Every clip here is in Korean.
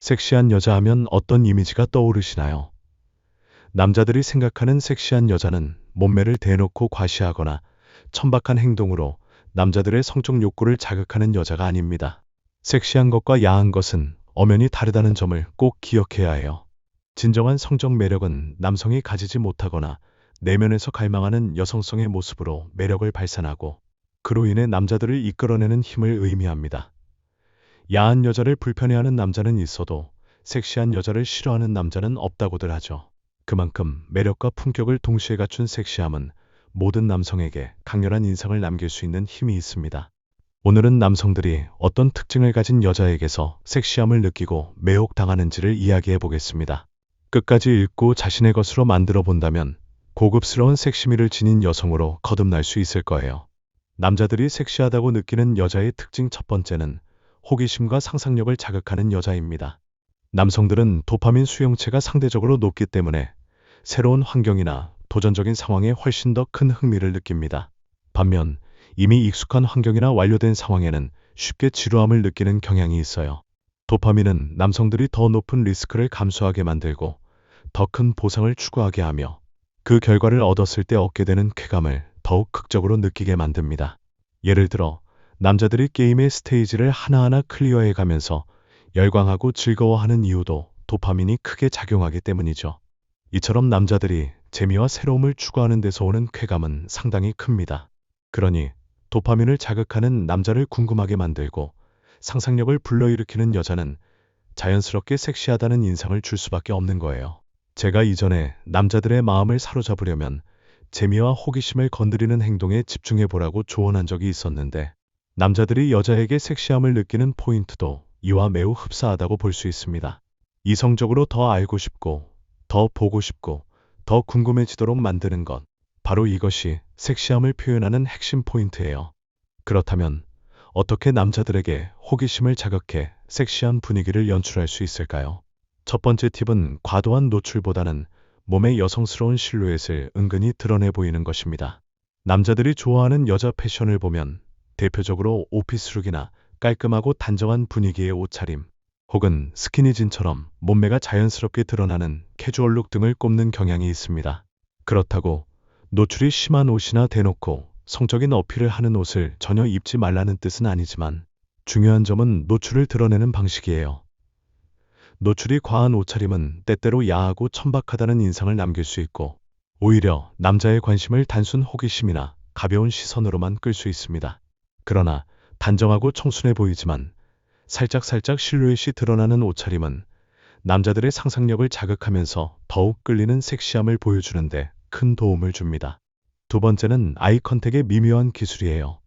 섹시한 여자 하면 어떤 이미지가 떠오르시나요? 남자들이 생각하는 섹시한 여자는 몸매를 대놓고 과시하거나 천박한 행동으로 남자들의 성적 욕구를 자극하는 여자가 아닙니다. 섹시한 것과 야한 것은 엄연히 다르다는 점을 꼭 기억해야 해요. 진정한 성적 매력은 남성이 가지지 못하거나 내면에서 갈망하는 여성성의 모습으로 매력을 발산하고 그로 인해 남자들을 이끌어내는 힘을 의미합니다. 야한 여자를 불편해하는 남자는 있어도 섹시한 여자를 싫어하는 남자는 없다고들 하죠. 그만큼 매력과 품격을 동시에 갖춘 섹시함은 모든 남성에게 강렬한 인상을 남길 수 있는 힘이 있습니다. 오늘은 남성들이 어떤 특징을 가진 여자에게서 섹시함을 느끼고 매혹당하는지를 이야기해 보겠습니다. 끝까지 읽고 자신의 것으로 만들어 본다면 고급스러운 섹시미를 지닌 여성으로 거듭날 수 있을 거예요. 남자들이 섹시하다고 느끼는 여자의 특징 첫 번째는 호기심과 상상력을 자극하는 여자입니다. 남성들은 도파민 수용체가 상대적으로 높기 때문에 새로운 환경이나 도전적인 상황에 훨씬 더 큰 흥미를 느낍니다. 반면 이미 익숙한 환경이나 완료된 상황에는 쉽게 지루함을 느끼는 경향이 있어요. 도파민은 남성들이 더 높은 리스크를 감수하게 만들고 더 큰 보상을 추구하게 하며 그 결과를 얻었을 때 얻게 되는 쾌감을 더욱 극적으로 느끼게 만듭니다. 예를 들어 남자들이 게임의 스테이지를 하나하나 클리어해 가면서 열광하고 즐거워하는 이유도 도파민이 크게 작용하기 때문이죠. 이처럼 남자들이 재미와 새로움을 추구하는 데서 오는 쾌감은 상당히 큽니다. 그러니 도파민을 자극하는 남자를 궁금하게 만들고 상상력을 불러일으키는 여자는 자연스럽게 섹시하다는 인상을 줄 수밖에 없는 거예요. 제가 이전에 남자들의 마음을 사로잡으려면 재미와 호기심을 건드리는 행동에 집중해 보라고 조언한 적이 있었는데 남자들이 여자에게 섹시함을 느끼는 포인트도 이와 매우 흡사하다고 볼 수 있습니다. 이성적으로 더 알고 싶고 더 보고 싶고 더 궁금해지도록 만드는 것. 바로 이것이 섹시함을 표현하는 핵심 포인트예요. 그렇다면 어떻게 남자들에게 호기심을 자극해 섹시한 분위기를 연출할 수 있을까요? 첫 번째 팁은 과도한 노출보다는 몸의 여성스러운 실루엣을 은근히 드러내 보이는 것입니다. 남자들이 좋아하는 여자 패션을 보면 대표적으로 오피스룩이나 깔끔하고 단정한 분위기의 옷차림, 혹은 스키니진처럼 몸매가 자연스럽게 드러나는 캐주얼룩 등을 꼽는 경향이 있습니다. 그렇다고 노출이 심한 옷이나 대놓고 성적인 어필을 하는 옷을 전혀 입지 말라는 뜻은 아니지만 중요한 점은 노출을 드러내는 방식이에요. 노출이 과한 옷차림은 때때로 야하고 천박하다는 인상을 남길 수 있고 오히려 남자의 관심을 단순 호기심이나 가벼운 시선으로만 끌 수 있습니다. 그러나 단정하고 청순해 보이지만 살짝 실루엣이 드러나는 옷차림은 남자들의 상상력을 자극하면서 더욱 끌리는 섹시함을 보여주는데 큰 도움을 줍니다. 두 번째는 아이 컨택의 미묘한 기술이에요.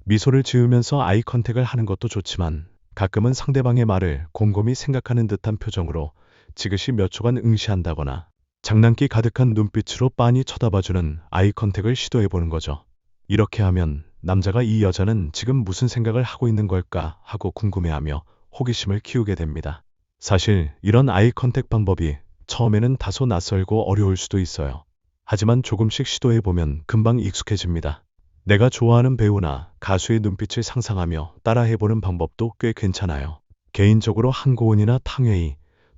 미소를 지으면서 아이 컨택을 하는 것도 좋지만 가끔은 상대방의 말을 곰곰이 생각하는 듯한 표정으로 지그시 몇 초간 응시한다거나 장난기 가득한 눈빛으로 빤히 쳐다봐주는 아이 컨택을 시도해보는 거죠. 이렇게 하면 남자가 이 여자는 지금 무슨 생각을 하고 있는 걸까 하고 궁금해하며 호기심을 키우게 됩니다. 사실 이런 아이 컨택 방법이 처음에는 다소 낯설고 어려울 수도 있어요. 하지만 조금씩 시도해보면 금방 익숙해집니다. 내가 좋아하는 배우나 가수의 눈빛을 상상하며 따라해보는 방법도 꽤 괜찮아요. 개인적으로 한고은이나 탕웨이,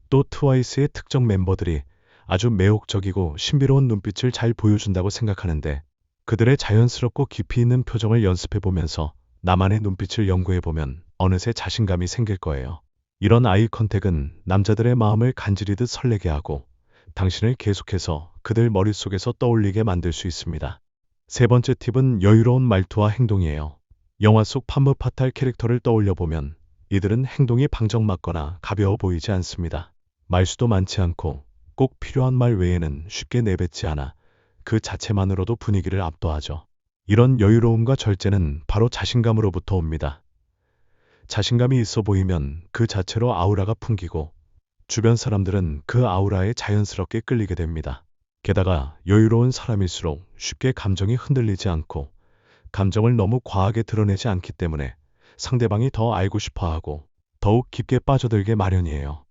또 트와이스의 특정 멤버들이 아주 매혹적이고 신비로운 눈빛을 잘 보여준다고 생각하는데 그들의 자연스럽고 깊이 있는 표정을 연습해보면서 나만의 눈빛을 연구해보면 어느새 자신감이 생길 거예요. 이런 아이 컨택은 남자들의 마음을 간지리듯 설레게 하고 당신을 계속해서 그들 머릿속에서 떠올리게 만들 수 있습니다. 세 번째 팁은 여유로운 말투와 행동이에요. 영화 속 판무 파탈 캐릭터를 떠올려보면 이들은 행동이 방정맞거나 가벼워 보이지 않습니다. 말수도 많지 않고 꼭 필요한 말 외에는 쉽게 내뱉지 않아 그 자체만으로도 분위기를 압도하죠. 이런 여유로움과 절제는 바로 자신감으로부터 옵니다. 자신감이 있어 보이면 그 자체로 아우라가 풍기고 주변 사람들은 그 아우라에 자연스럽게 끌리게 됩니다. 게다가 여유로운 사람일수록 쉽게 감정이 흔들리지 않고 감정을 너무 과하게 드러내지 않기 때문에 상대방이 더 알고 싶어하고 더욱 깊게 빠져들게 마련이에요.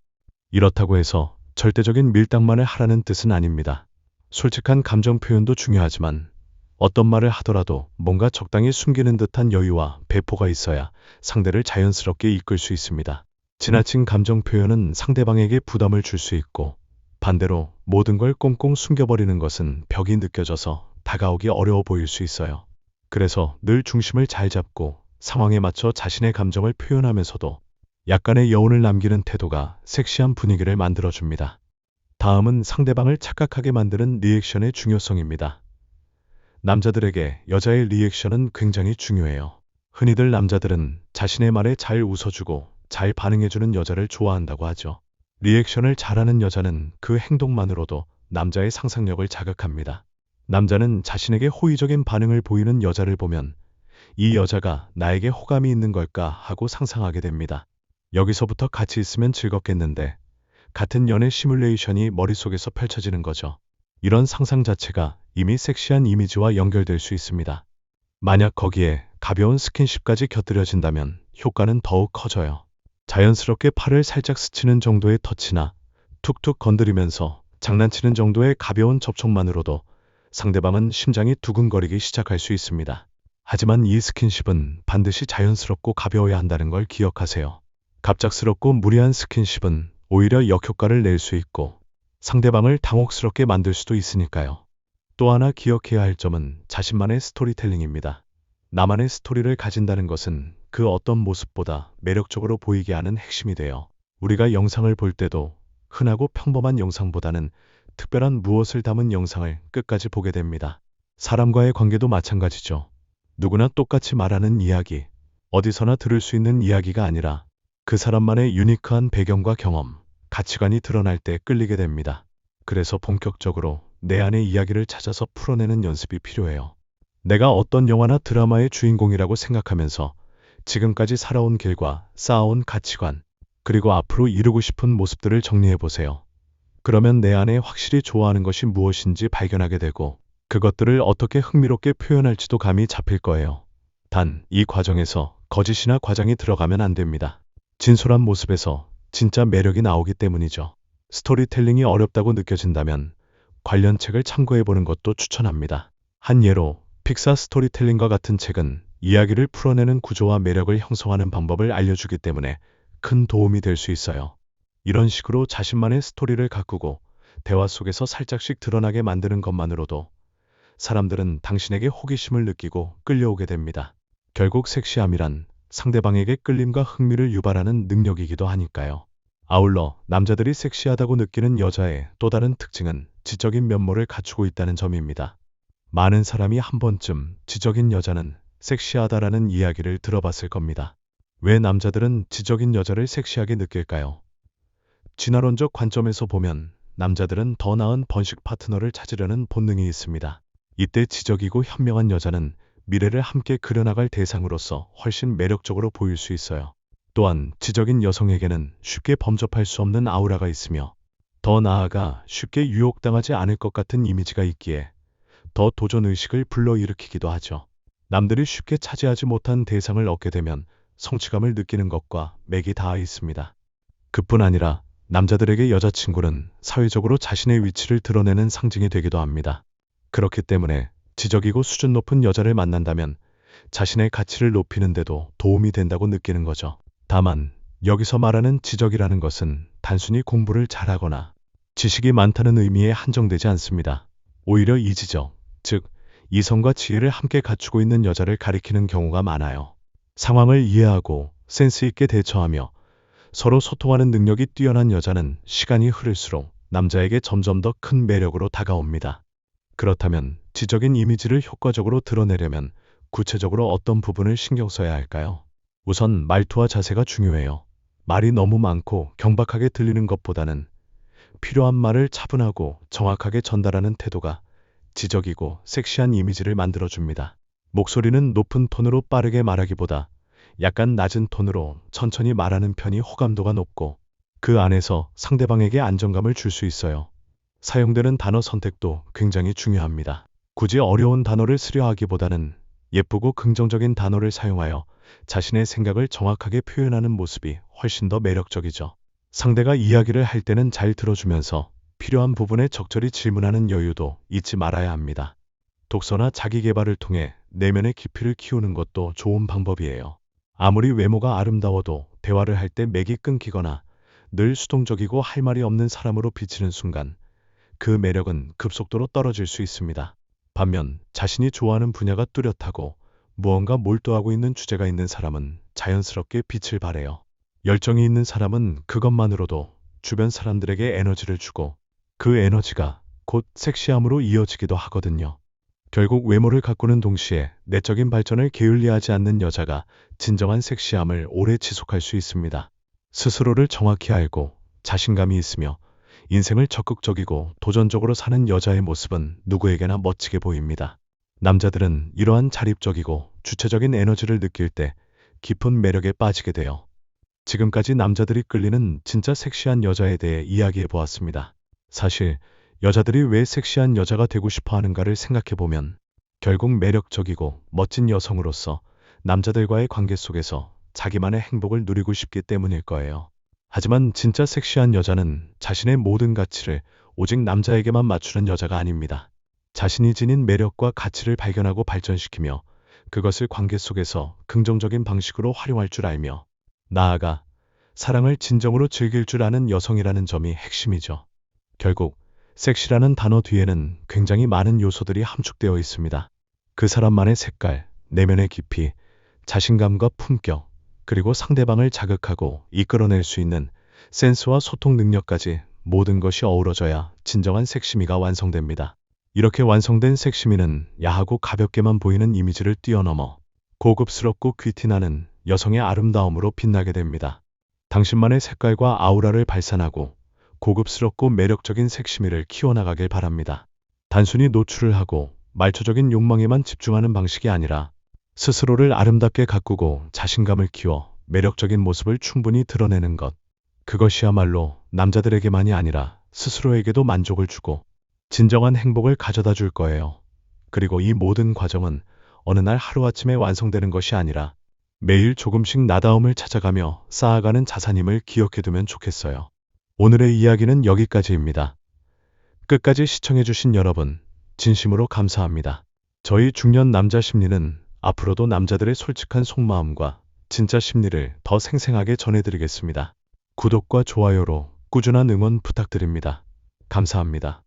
이렇다고 해서 절대적인 밀당만을 하라는 뜻은 아닙니다. 솔직한 감정 표현도 중요하지만 어떤 말을 하더라도 뭔가 적당히 숨기는 듯한 여유와 배포가 있어야 상대를 자연스럽게 이끌 수 있습니다. 지나친 감정 표현은 상대방에게 부담을 줄 수 있고, 반대로 모든 걸 꽁꽁 숨겨버리는 것은 벽이 느껴져서 다가오기 어려워 보일 수 있어요. 그래서 늘 중심을 잘 잡고 상황에 맞춰 자신의 감정을 표현하면서도 약간의 여운을 남기는 태도가 섹시한 분위기를 만들어줍니다. 다음은 상대방을 착각하게 만드는 리액션의 중요성입니다. 남자들에게 여자의 리액션은 굉장히 중요해요. 흔히들 남자들은 자신의 말에 잘 웃어주고 잘 반응해주는 여자를 좋아한다고 하죠. 리액션을 잘하는 여자는 그 행동만으로도 남자의 상상력을 자극합니다. 남자는 자신에게 호의적인 반응을 보이는 여자를 보면 이 여자가 나에게 호감이 있는 걸까 하고 상상하게 됩니다. 여기서부터 같이 있으면 즐겁겠는데 같은 연애 시뮬레이션이 머릿속에서 펼쳐지는 거죠. 이런 상상 자체가 이미 섹시한 이미지와 연결될 수 있습니다. 만약 거기에 가벼운 스킨십까지 곁들여진다면 효과는 더욱 커져요. 자연스럽게 팔을 살짝 스치는 정도의 터치나 툭툭 건드리면서 장난치는 정도의 가벼운 접촉만으로도 상대방은 심장이 두근거리기 시작할 수 있습니다. 하지만 이 스킨십은 반드시 자연스럽고 가벼워야 한다는 걸 기억하세요. 갑작스럽고 무리한 스킨십은 오히려 역효과를 낼 수 있고 상대방을 당혹스럽게 만들 수도 있으니까요. 또 하나 기억해야 할 점은 자신만의 스토리텔링입니다. 나만의 스토리를 가진다는 것은 그 어떤 모습보다 매력적으로 보이게 하는 핵심이 돼요. 우리가 영상을 볼 때도 흔하고 평범한 영상보다는 특별한 무엇을 담은 영상을 끝까지 보게 됩니다. 사람과의 관계도 마찬가지죠. 누구나 똑같이 말하는 이야기, 어디서나 들을 수 있는 이야기가 아니라 그 사람만의 유니크한 배경과 경험, 가치관이 드러날 때 끌리게 됩니다. 그래서 본격적으로 내 안의 이야기를 찾아서 풀어내는 연습이 필요해요. 내가 어떤 영화나 드라마의 주인공이라고 생각하면서 지금까지 살아온 길과 쌓아온 가치관, 그리고 앞으로 이루고 싶은 모습들을 정리해 보세요. 그러면 내 안에 확실히 좋아하는 것이 무엇인지 발견하게 되고 그것들을 어떻게 흥미롭게 표현할지도 감이 잡힐 거예요. 단, 이 과정에서 거짓이나 과장이 들어가면 안 됩니다. 진솔한 모습에서 진짜 매력이 나오기 때문이죠. 스토리텔링이 어렵다고 느껴진다면 관련 책을 참고해 보는 것도 추천합니다. 한 예로 픽사 스토리텔링과 같은 책은 이야기를 풀어내는 구조와 매력을 형성하는 방법을 알려주기 때문에 큰 도움이 될 수 있어요. 이런 식으로 자신만의 스토리를 가꾸고 대화 속에서 살짝씩 드러나게 만드는 것만으로도 사람들은 당신에게 호기심을 느끼고 끌려오게 됩니다. 결국 섹시함이란 상대방에게 끌림과 흥미를 유발하는 능력이기도 하니까요. 아울러 남자들이 섹시하다고 느끼는 여자의 또 다른 특징은 지적인 면모를 갖추고 있다는 점입니다. 많은 사람이 한 번쯤 지적인 여자는 섹시하다라는 이야기를 들어봤을 겁니다. 왜 남자들은 지적인 여자를 섹시하게 느낄까요? 진화론적 관점에서 보면 남자들은 더 나은 번식 파트너를 찾으려는 본능이 있습니다. 이때 지적이고 현명한 여자는 미래를 함께 그려나갈 대상으로서 훨씬 매력적으로 보일 수 있어요. 또한 지적인 여성에게는 쉽게 범접할 수 없는 아우라가 있으며 더 나아가 쉽게 유혹당하지 않을 것 같은 이미지가 있기에 더 도전의식을 불러일으키기도 하죠. 남들이 쉽게 차지하지 못한 대상을 얻게 되면 성취감을 느끼는 것과 맥이 닿아 있습니다. 그뿐 아니라 남자들에게 여자친구는 사회적으로 자신의 위치를 드러내는 상징이 되기도 합니다. 그렇기 때문에 지적이고 수준 높은 여자를 만난다면 자신의 가치를 높이는 데도 도움이 된다고 느끼는 거죠. 다만 여기서 말하는 지적이라는 것은 단순히 공부를 잘하거나 지식이 많다는 의미에 한정되지 않습니다. 오히려 이 지적, 즉 이성과 지혜를 함께 갖추고 있는 여자를 가리키는 경우가 많아요. 상황을 이해하고 센스 있게 대처하며 서로 소통하는 능력이 뛰어난 여자는 시간이 흐를수록 남자에게 점점 더 큰 매력으로 다가옵니다. 그렇다면 지적인 이미지를 효과적으로 드러내려면 구체적으로 어떤 부분을 신경 써야 할까요? 우선 말투와 자세가 중요해요. 말이 너무 많고 경박하게 들리는 것보다는 필요한 말을 차분하고 정확하게 전달하는 태도가 지적이고 섹시한 이미지를 만들어줍니다. 목소리는 높은 톤으로 빠르게 말하기보다 약간 낮은 톤으로 천천히 말하는 편이 호감도가 높고 그 안에서 상대방에게 안정감을 줄 수 있어요. 사용되는 단어 선택도 굉장히 중요합니다. 굳이 어려운 단어를 쓰려 하기보다는 예쁘고 긍정적인 단어를 사용하여 자신의 생각을 정확하게 표현하는 모습이 훨씬 더 매력적이죠. 상대가 이야기를 할 때는 잘 들어주면서 필요한 부분에 적절히 질문하는 여유도 잊지 말아야 합니다. 독서나 자기 개발을 통해 내면의 깊이를 키우는 것도 좋은 방법이에요. 아무리 외모가 아름다워도 대화를 할 때 맥이 끊기거나 늘 수동적이고 할 말이 없는 사람으로 비치는 순간 그 매력은 급속도로 떨어질 수 있습니다. 반면 자신이 좋아하는 분야가 뚜렷하고 무언가 몰두하고 있는 주제가 있는 사람은 자연스럽게 빛을 발해요. 열정이 있는 사람은 그것만으로도 주변 사람들에게 에너지를 주고 그 에너지가 곧 섹시함으로 이어지기도 하거든요. 결국 외모를 가꾸는 동시에 내적인 발전을 게을리하지 않는 여자가 진정한 섹시함을 오래 지속할 수 있습니다. 스스로를 정확히 알고 자신감이 있으며 인생을 적극적이고 도전적으로 사는 여자의 모습은 누구에게나 멋지게 보입니다. 남자들은 이러한 자립적이고 주체적인 에너지를 느낄 때 깊은 매력에 빠지게 돼요. 지금까지 남자들이 끌리는 진짜 섹시한 여자에 대해 이야기해 보았습니다. 사실 여자들이 왜 섹시한 여자가 되고 싶어 하는가를 생각해 보면 결국 매력적이고 멋진 여성으로서 남자들과의 관계 속에서 자기만의 행복을 누리고 싶기 때문일 거예요. 하지만 진짜 섹시한 여자는 자신의 모든 가치를 오직 남자에게만 맞추는 여자가 아닙니다. 자신이 지닌 매력과 가치를 발견하고 발전시키며 그것을 관계 속에서 긍정적인 방식으로 활용할 줄 알며 나아가 사랑을 진정으로 즐길 줄 아는 여성이라는 점이 핵심이죠. 결국 섹시라는 단어 뒤에는 굉장히 많은 요소들이 함축되어 있습니다. 그 사람만의 색깔, 내면의 깊이, 자신감과 품격, 그리고 상대방을 자극하고 이끌어낼 수 있는 센스와 소통 능력까지 모든 것이 어우러져야 진정한 섹시미가 완성됩니다. 이렇게 완성된 섹시미는 야하고 가볍게만 보이는 이미지를 뛰어넘어 고급스럽고 귀티나는 여성의 아름다움으로 빛나게 됩니다. 당신만의 색깔과 아우라를 발산하고 고급스럽고 매력적인 섹시미를 키워나가길 바랍니다. 단순히 노출을 하고 말초적인 욕망에만 집중하는 방식이 아니라 스스로를 아름답게 가꾸고 자신감을 키워 매력적인 모습을 충분히 드러내는 것. 그것이야말로 남자들에게만이 아니라 스스로에게도 만족을 주고 진정한 행복을 가져다 줄 거예요. 그리고 이 모든 과정은 어느 날 하루아침에 완성되는 것이 아니라 매일 조금씩 나다움을 찾아가며 쌓아가는 자산임을 기억해두면 좋겠어요. 오늘의 이야기는 여기까지입니다. 끝까지 시청해주신 여러분, 진심으로 감사합니다. 저희 중년 남자 심리는 앞으로도 남자들의 솔직한 속마음과 진짜 심리를 더 생생하게 전해드리겠습니다. 구독과 좋아요로 꾸준한 응원 부탁드립니다. 감사합니다.